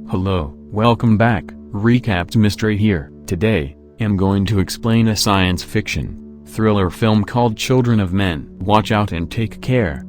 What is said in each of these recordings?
Hello, welcome back, Recapped Mystery here. Today, I'm going to explain a science fiction thriller film called Children of Men. Watch out and take care.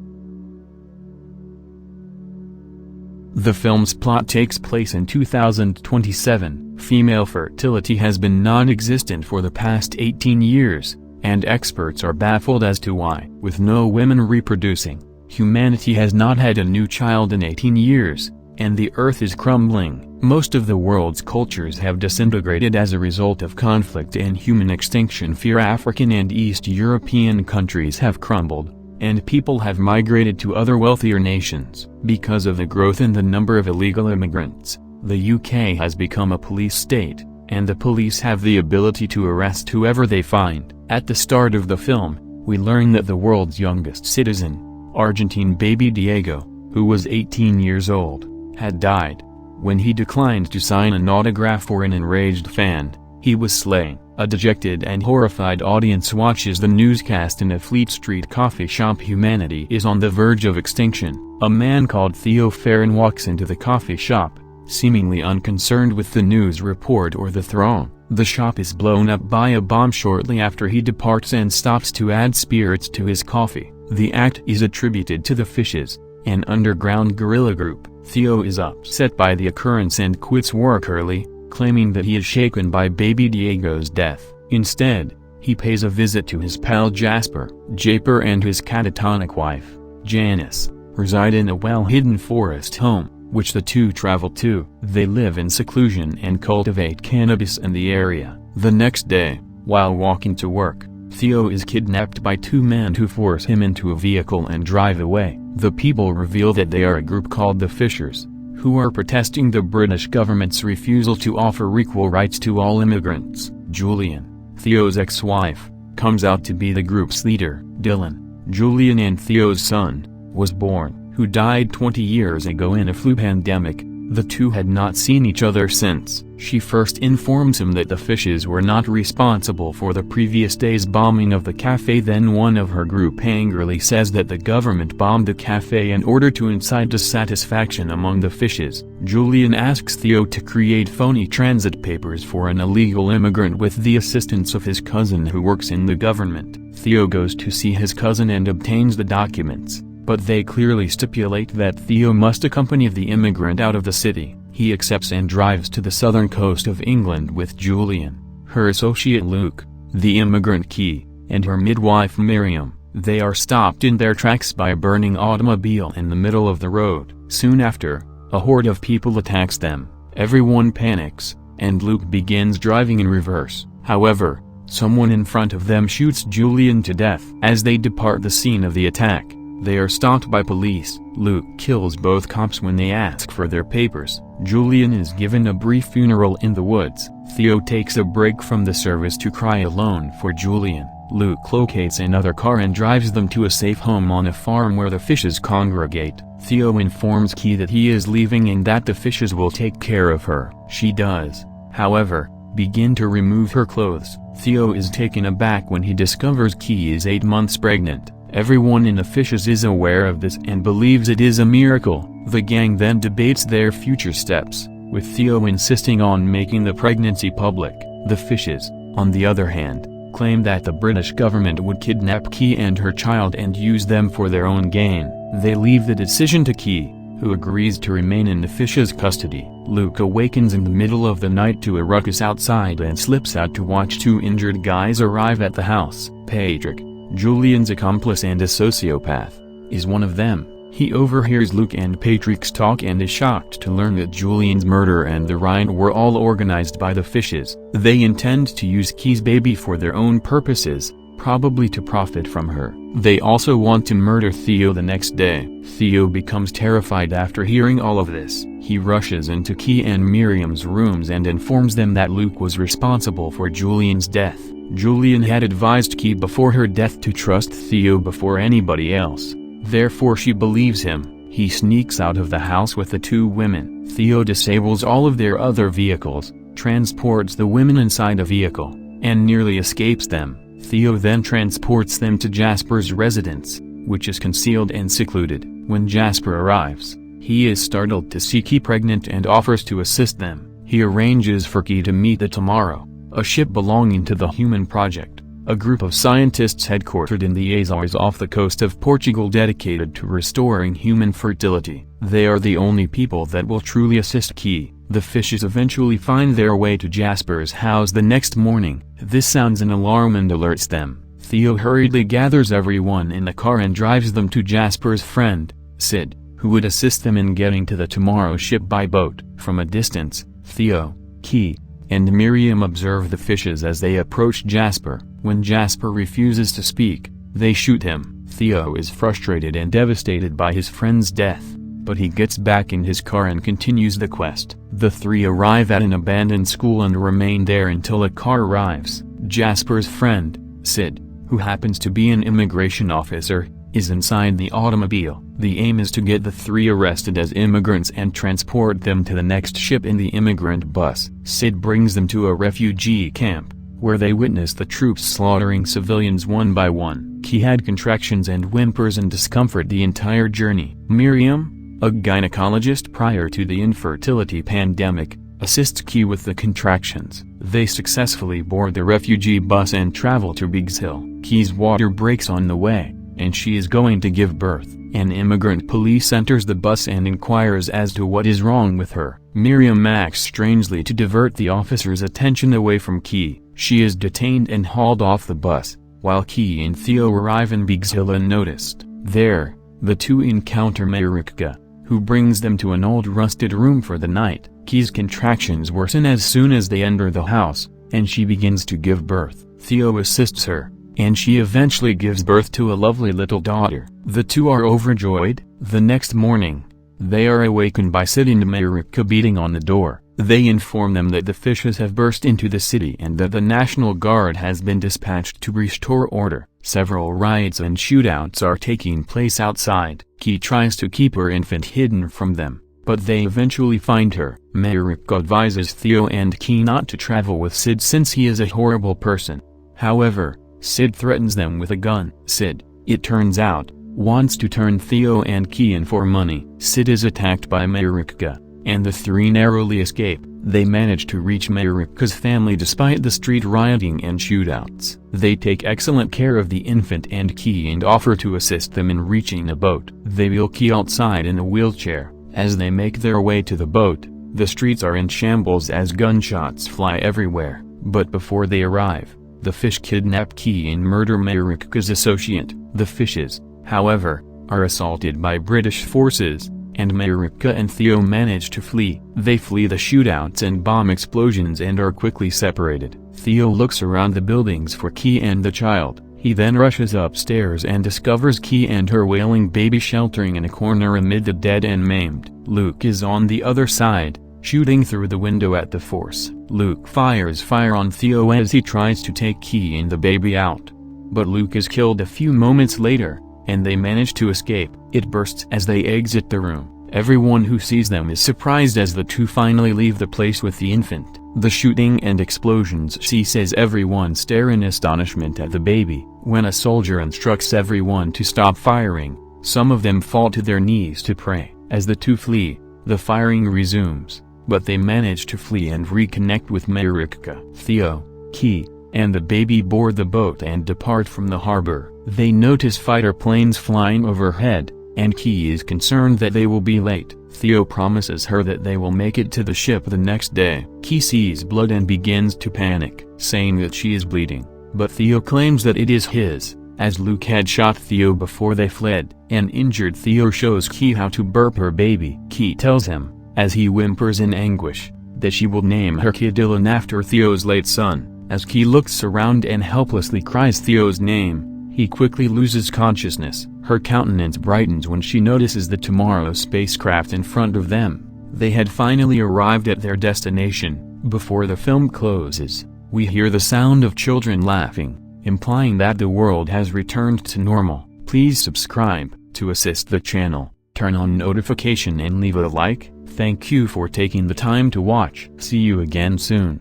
The film's plot takes place in 2027. Female fertility has been non-existent for the past 18 years, and experts are baffled as to why. With no women reproducing, humanity has not had a new child in 18 years, and the Earth is crumbling. Most of the world's cultures have disintegrated as a result of conflict and human extinction. African and East European countries have crumbled, and people have migrated to other wealthier nations. Because of the growth in the number of illegal immigrants, the UK has become a police state, and the police have the ability to arrest whoever they find. At the start of the film, we learn that the world's youngest citizen, Argentine baby Diego, who was 18 years old, had died. When he declined to sign an autograph for an enraged fan, he was slain. A dejected and horrified audience watches the newscast in a Fleet Street coffee shop. Humanity is on the verge of extinction. A man called Theo walks into the coffee shop, seemingly unconcerned with the news report or the throng. The shop is blown up by a bomb shortly after he departs and stops to add spirits to his coffee. The act is attributed to the Fishes, an underground guerrilla group. Theo is upset by the occurrence and quits work early, claiming that he is shaken by baby Diego's death. Instead, he pays a visit to his pal Jasper. And his catatonic wife, Janice, reside in a well-hidden forest home, which the two travel to. They live in seclusion and cultivate cannabis in the area. The next day, while walking to work, Theo is kidnapped by two men who force him into a vehicle and drive away. The people reveal that they are a group called the Fishers, who are protesting the British government's refusal to offer equal rights to all immigrants. Julian, Theo's ex-wife, comes out to be the group's leader. Dylan, Julian and Theo's son, was born, who died 20 years ago in a flu pandemic. The two had not seen each other since. She first informs him that the Fishes were not responsible for the previous day's bombing of the cafe. Then one of her group angrily says that the government bombed the cafe in order to incite dissatisfaction among the Fishes. Julian asks Theo to create phony transit papers for an illegal immigrant with the assistance of his cousin who works in the government. Theo goes to see his cousin and obtains the documents, but they clearly stipulate that Theo must accompany the immigrant out of the city. He accepts and drives to the southern coast of England with Julian, her associate Luke, the immigrant Key, and her midwife Miriam. They are stopped in their tracks by a burning automobile in the middle of the road. Soon after, a horde of people attacks them. Everyone panics, and Luke begins driving in reverse. However, someone in front of them shoots Julian to death. As they depart the scene of the attack, they are stopped by police. Luke kills both cops when they ask for their papers. Julian is given a brief funeral in the woods. Theo takes a break from the service to cry alone for Julian. Luke locates another car and drives them to a safe home on a farm where the Fishes congregate. Theo informs Key that he is leaving and that the Fishes will take care of her. She does, however, begin to remove her clothes. Theo is taken aback when he discovers Key is 8 months pregnant. Everyone in the Fishes is aware of this and believes it is a miracle. The gang then debates their future steps, with Theo insisting on making the pregnancy public. The Fishes, on the other hand, claim that the British government would kidnap Key and her child and use them for their own gain. They leave the decision to Key, who agrees to remain in the Fishes' custody. Luke awakens in the middle of the night to a ruckus outside and slips out to watch two injured guys arrive at the house. Patrick, Julian's accomplice and a sociopath, is one of them. He overhears Luke and Patrick's talk and is shocked to learn that Julian's murder and the riot were all organized by the Fishes. They intend to use Key's baby for their own purposes, probably to profit from her. They also want to murder Theo the next day. Theo becomes terrified after hearing all of this. He rushes into Key and Miriam's rooms and informs them that Luke was responsible for Julian's death. Julian had advised Key before her death to trust Theo before anybody else. Therefore she believes him. He sneaks out of the house with the two women. Theo disables all of their other vehicles, transports the women inside a vehicle, and nearly escapes them. Theo then transports them to Jasper's residence, which is concealed and secluded. When Jasper arrives, He is startled to see Key pregnant and offers to assist them. He arranges for Key to meet the Tomorrow, a ship belonging to the Human Project, a group of scientists headquartered in the Azores off the coast of Portugal dedicated to restoring human fertility. They are the only people that will truly assist Key. The fishes eventually find their way to Jasper's house the next morning. This sounds an alarm and alerts them. Theo hurriedly gathers everyone in the car and drives them to Jasper's friend, Sid, who would assist them in getting to the Tomorrow ship by boat. From a distance, Theo, Key, and Miriam observe the fishes as they approach Jasper. When Jasper refuses to speak, they shoot him. Theo is frustrated and devastated by his friend's death, but he gets back in his car and continues the quest. The three arrive at an abandoned school and remain there until a car arrives. Jasper's friend, Sid, who happens to be an immigration officer, is inside the automobile. The aim is to get the three arrested as immigrants and transport them to the next ship in the immigrant bus. Sid brings them to a refugee camp, where they witness the troops slaughtering civilians one by one. Key had contractions and whimpers and discomfort the entire journey. Miriam, a gynecologist prior to the infertility pandemic, assists Key with the contractions. They successfully board the refugee bus and travel to Biggs Hill. Key's water breaks on the way, and she is going to give birth. An immigrant police enters the bus and inquires as to what is wrong with her. Miriam acts strangely to divert the officer's attention away from Key. She is detained and hauled off the bus, while Key and Theo arrive in Biggs Hill unnoticed. There, the two encounter Marika, who brings them to an old rusted room for the night. Key's contractions worsen as soon as they enter the house, and she begins to give birth. Theo assists her, and she eventually gives birth to a lovely little daughter. The two are overjoyed. The next morning, they are awakened by Sid and Marika beating on the door. They inform them that the fishes have burst into the city and that the National Guard has been dispatched to restore order. Several riots and shootouts are taking place outside. Key tries to keep her infant hidden from them, but they eventually find her. Marika advises Theo and Key not to travel with Sid since he is a horrible person. However, Sid threatens them with a gun. Sid, it turns out, wants to turn Theo and Key in for money. Sid is attacked by Marika, and the three narrowly escape. They manage to reach Marika's family despite the street rioting and shootouts. They take excellent care of the infant and Key and offer to assist them in reaching a boat. They wheel Key outside in a wheelchair. As they make their way to the boat, the streets are in shambles as gunshots fly everywhere. But before they arrive, the fish kidnap Key and murder Marika's associate. The fishes, however, are assaulted by British forces, and Marika and Theo manage to flee. They flee the shootouts and bomb explosions and are quickly separated. Theo looks around the buildings for Key and the child. He then rushes upstairs and discovers Key and her wailing baby sheltering in a corner amid the dead and maimed. Luke is on the other side, shooting through the window at the force. Luke fires fire on Theo as he tries to take Key and the baby out. But Luke is killed a few moments later, and they manage to escape. It bursts as they exit the room. Everyone who sees them is surprised as the two finally leave the place with the infant. The shooting and explosions cease as everyone stare in astonishment at the baby. When a soldier instructs everyone to stop firing, some of them fall to their knees to pray. As the two flee, the firing resumes, but they manage to flee and reconnect with Marika. Theo, Key, and the baby board the boat and depart from the harbor. They notice fighter planes flying overhead, and Key is concerned that they will be late. Theo promises her that they will make it to the ship the next day. Key sees blood and begins to panic, saying that she is bleeding, but Theo claims that it is his, as Luke had shot Theo before they fled. An injured Theo shows Key how to burp her baby. Key tells him, as he whimpers in anguish, that she will name her kid Dylan after Theo's late son. As Key looks around and helplessly cries Theo's name, he quickly loses consciousness. Her countenance brightens when she notices the Tomorrow spacecraft in front of them. They had finally arrived at their destination. Before the film closes, we hear the sound of children laughing, implying that the world has returned to normal. Please subscribe to assist the channel, turn on notification and leave a like. Thank you for taking the time to watch. See you again soon.